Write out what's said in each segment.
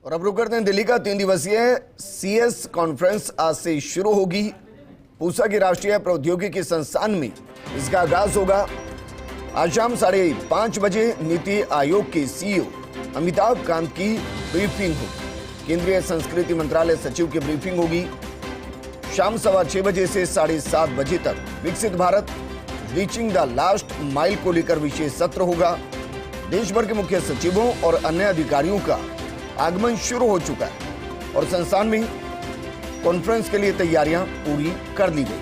और अब रुक करते हैं दिल्ली का 3 दिवसीय सीएस कॉन्फ्रेंस आज से शुरू होगी। पूसा की राष्ट्रीय प्रौद्योगिकी संस्थान में इसका आगाज होगा। आज शाम 5:30 बजे नीति आयोग के सीईओ अमिताभ कांत की ब्रीफिंग होगी। केंद्रीय संस्कृति मंत्रालय सचिव की ब्रीफिंग होगी। शाम 6:15 बजे से 7:30 बजे तक विकसित Bharat reaching the last mile को लेकर विशेष सत्र होगा। देश भर के मुख्य सचिवों और अन्य अधिकारियों का आगमन शुरू हो चुका है और संस्थान में कॉन्फ्रेंस के लिए तैयारियां पूरी कर ली गई।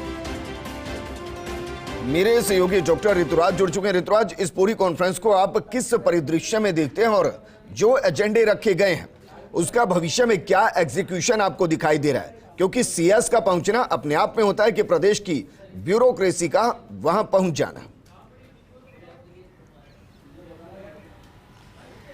मेरे सहयोगी डॉक्टर ऋतुराज जुड़ चुके हैं। ऋतुराज, इस पूरी कॉन्फ्रेंस को आप किस परिदृश्य में देखते हैं और जो एजेंडे रखे गए हैं उसका भविष्य में क्या एग्जीक्यूशन आपको दिखाई दे रहा है? क्योंकि सीएस का पहुंचना अपने आप में होता है कि प्रदेश की ब्यूरोक्रेसी का वहां पहुंच जाना।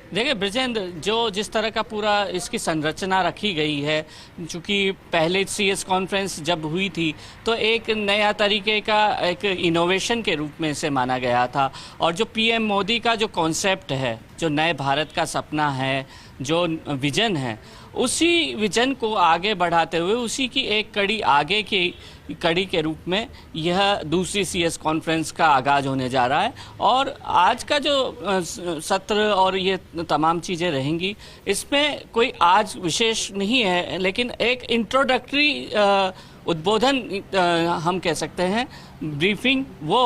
देखिए ब्रिजेंद्र, जो जिस तरह का पूरा इसकी संरचना रखी गई है, चूँकि पहले सीएस कॉन्फ्रेंस जब हुई थी तो एक नया तरीके का एक इनोवेशन के रूप में इसे माना गया था और जो पीएम मोदी का जो कॉन्सेप्ट है, जो नए भारत का सपना है, जो विजन है, उसी विजन को आगे बढ़ाते हुए उसी की एक कड़ी के रूप में यह दूसरी सीएस कॉन्फ्रेंस का आगाज होने जा रहा है। और आज का जो सत्र और ये तमाम चीज़ें रहेंगी, इसमें कोई आज विशेष नहीं है, लेकिन एक इंट्रोडक्टरी उद्बोधन हम कह सकते हैं, ब्रीफिंग वो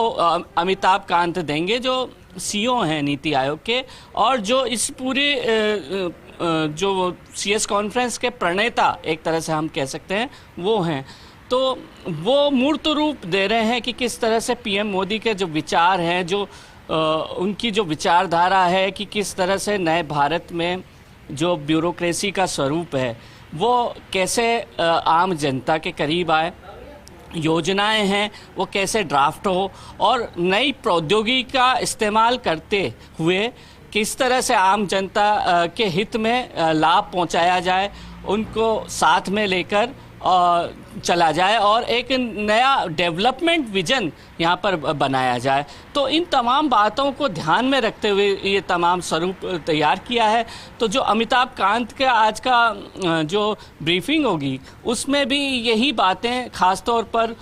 अमिताभ कांत देंगे जो सीईओ हैं नीति आयोग के और जो इस पूरे जो सीएस कॉन्फ्रेंस के प्रणेता एक तरह से हम कह सकते हैं वो हैं। तो वो मूर्त रूप दे रहे हैं कि किस तरह से पीएम मोदी के जो विचार हैं, जो उनकी जो विचारधारा है कि किस तरह से नए भारत में जो ब्यूरोक्रेसी का स्वरूप है वो कैसे आम जनता के करीब आए, योजनाएं हैं वो कैसे ड्राफ्ट हो और नई प्रौद्योगिकी का इस्तेमाल करते हुए किस तरह से आम जनता के हित में लाभ पहुंचाया जाए, उनको साथ में लेकर चला जाए और एक नया डेवलपमेंट विजन यहाँ पर बनाया जाए। तो इन तमाम बातों को ध्यान में रखते हुए ये तमाम स्वरूप तैयार किया है। तो जो अमिताभ कांत के आज का जो ब्रीफिंग होगी उसमें भी यही बातें खास तौर पर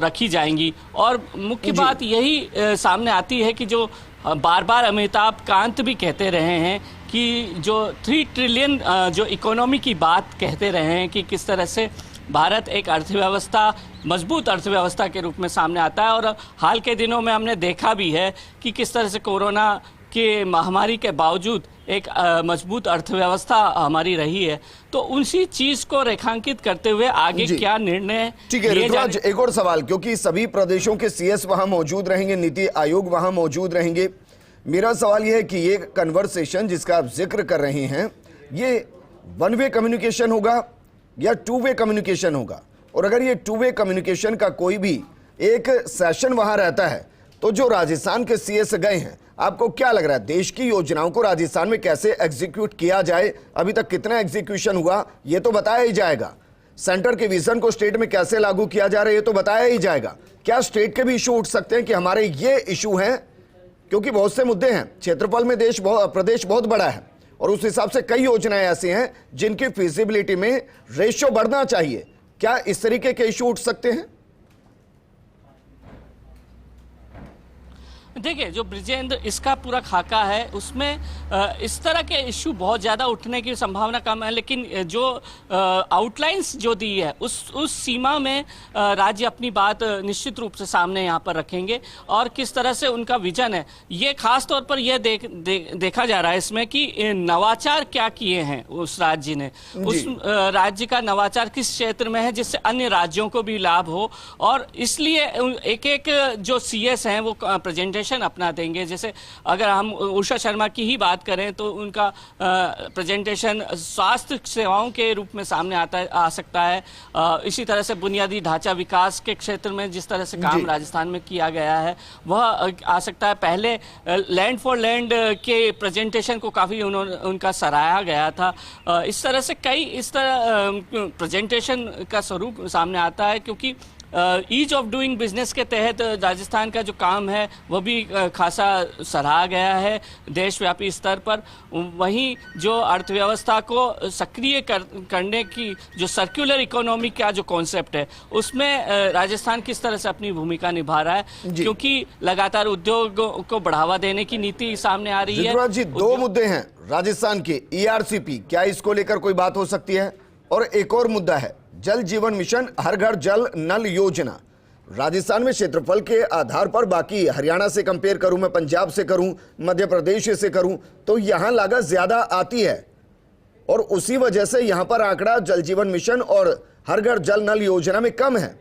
रखी जाएंगी और मुख्य बात यही सामने आती है कि जो बार बार अमिताभ कांत भी कहते रहे हैं कि जो 3 ट्रिलियन जो इकोनॉमी की बात कहते रहे हैं कि किस तरह से भारत एक अर्थव्यवस्था, मजबूत अर्थव्यवस्था के रूप में सामने आता है। और हाल के दिनों में हमने देखा भी है कि किस तरह से कोरोना के महामारी के बावजूद एक मजबूत अर्थव्यवस्था हमारी रही है। तो उसी चीज को रेखांकित करते हुए आगे क्या निर्णय। ठीक है ऋतुराज, एक और सवाल, क्योंकि सभी प्रदेशों के सीएस वहां मौजूद रहेंगे, नीति आयोग वहां मौजूद रहेंगे। मेरा सवाल यह है कि ये कन्वर्सेशन जिसका आप जिक्र कर रहे हैं, ये 1 वे कम्युनिकेशन होगा या 2 वे कम्युनिकेशन होगा? और अगर ये 2 वे कम्युनिकेशन का कोई भी एक सेशन वहां रहता है तो जो राजस्थान के सीएस गए हैं, आपको क्या लग रहा है देश की योजनाओं को राजस्थान में कैसे एग्जीक्यूट किया जाए? अभी तक कितना एग्जीक्यूशन हुआ ये तो बताया ही जाएगा। सेंटर के विजन को स्टेट में कैसे लागू किया जा रहा है ये तो बताया ही जाएगा। क्या स्टेट के भी इशू उठ सकते हैं कि हमारे ये इशू हैं? क्योंकि बहुत से मुद्दे हैं, क्षेत्रफल में प्रदेश बहुत बड़ा है और उस हिसाब से कई योजनाएं ऐसी हैं जिनकी फिजिबिलिटी में रेशियो बढ़ना चाहिए। क्या इस तरीके के इशू उठ सकते हैं? देखिए, जो ब्रिजेंद्र इसका पूरा खाका है उसमें इस तरह के इशू बहुत ज़्यादा उठने की संभावना कम है, लेकिन जो आउटलाइंस जो दी है उस सीमा में राज्य अपनी बात निश्चित रूप से सामने यहाँ पर रखेंगे और किस तरह से उनका विजन है ये खास तौर पर यह देखा जा रहा है इसमें कि नवाचार क्या किए हैं उस राज्य ने, उस राज्य का नवाचार किस क्षेत्र में है जिससे अन्य राज्यों को भी लाभ हो। और इसलिए एक एक जो सीएस हैं वो प्रेजेंटेशन अपना देंगे। जैसे अगर हम उषा शर्मा की ही बात करें तो उनका प्रेजेंटेशन स्वास्थ्य सेवाओं के रूप में सामने आ सकता है। इसी तरह से बुनियादी ढांचा विकास के क्षेत्र में जिस तरह से काम राजस्थान में किया गया है वह आ सकता है। पहले लैंड फॉर लैंड के प्रेजेंटेशन को काफ़ी उनका सराहा गया था। इस तरह से कई इस तरह प्रेजेंटेशन का स्वरूप सामने आता है क्योंकि ईज ऑफ डूइंग बिजनेस के तहत राजस्थान का जो काम है वो भी खासा सराहा गया है देशव्यापी स्तर पर। वहीं जो अर्थव्यवस्था को सक्रिय करने की जो सर्कुलर इकोनॉमी का जो कॉन्सेप्ट है उसमें राजस्थान किस तरह से अपनी भूमिका निभा रहा है, क्योंकि लगातार उद्योग को बढ़ावा देने की नीति सामने आ रही है। जी, दो मुद्दे हैं राजस्थान के, ERCP, क्या इसको लेकर कोई बात हो सकती है? और एक और मुद्दा है जल जीवन मिशन, हर घर जल नल योजना। राजस्थान में क्षेत्रफल के आधार पर, बाकी हरियाणा से कंपेयर करूं, मैं पंजाब से करूं, मध्य प्रदेश से करूं, तो यहां लागत ज्यादा आती है और उसी वजह से यहां पर आंकड़ा जल जीवन मिशन और हर घर जल नल योजना में कम है,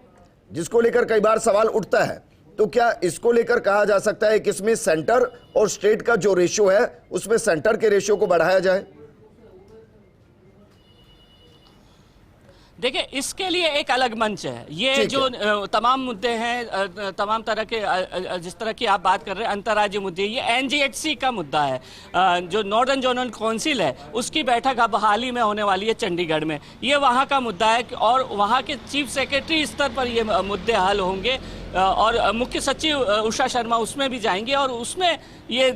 जिसको लेकर कई बार सवाल उठता है। तो क्या इसको लेकर कहा जा सकता है कि इसमें सेंटर और स्टेट का जो रेशियो है उसमें सेंटर के रेशियो को बढ़ाया जाए? देखिए, इसके लिए एक अलग मंच है। ये जो तमाम मुद्दे हैं, तमाम तरह के, जिस तरह की आप बात कर रहे हैं अंतर्राज्यीय मुद्दे, ये NGHC का मुद्दा है। जो नॉर्दर्न जोनल काउंसिल है उसकी बैठक अब हाल ही में होने वाली है चंडीगढ़ में। ये वहाँ का मुद्दा है और वहाँ के चीफ सेक्रेटरी स्तर पर ये मुद्दे हल होंगे और मुख्य सचिव उषा शर्मा उसमें भी जाएंगे और उसमें ये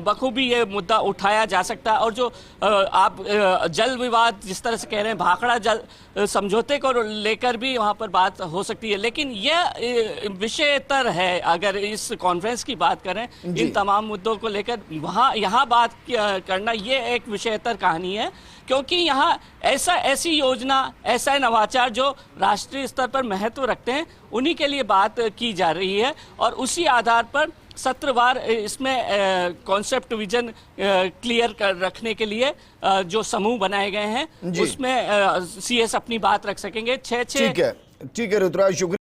बखूबी ये मुद्दा उठाया जा सकता है। और जो आप जल विवाद जिस तरह से कह रहे हैं, भाखड़ा जल समझौते को लेकर भी वहाँ पर बात हो सकती है, लेकिन यह विषयतर है। अगर इस कॉन्फ्रेंस की बात करें इन तमाम मुद्दों को लेकर, यहाँ बात करना ये एक विषयतर कहानी है, क्योंकि यहाँ ऐसी योजना, ऐसा नवाचार जो राष्ट्रीय स्तर पर महत्व रखते हैं, उन्हीं के लिए बात की जा रही है। और उसी आधार पर सत्रवार इसमें कॉन्सेप्ट विजन क्लियर कर रखने के लिए जो समूह बनाए गए हैं उसमें CS अपनी बात रख सकेंगे। ठीक है ऋतुराज, शुक्रिया।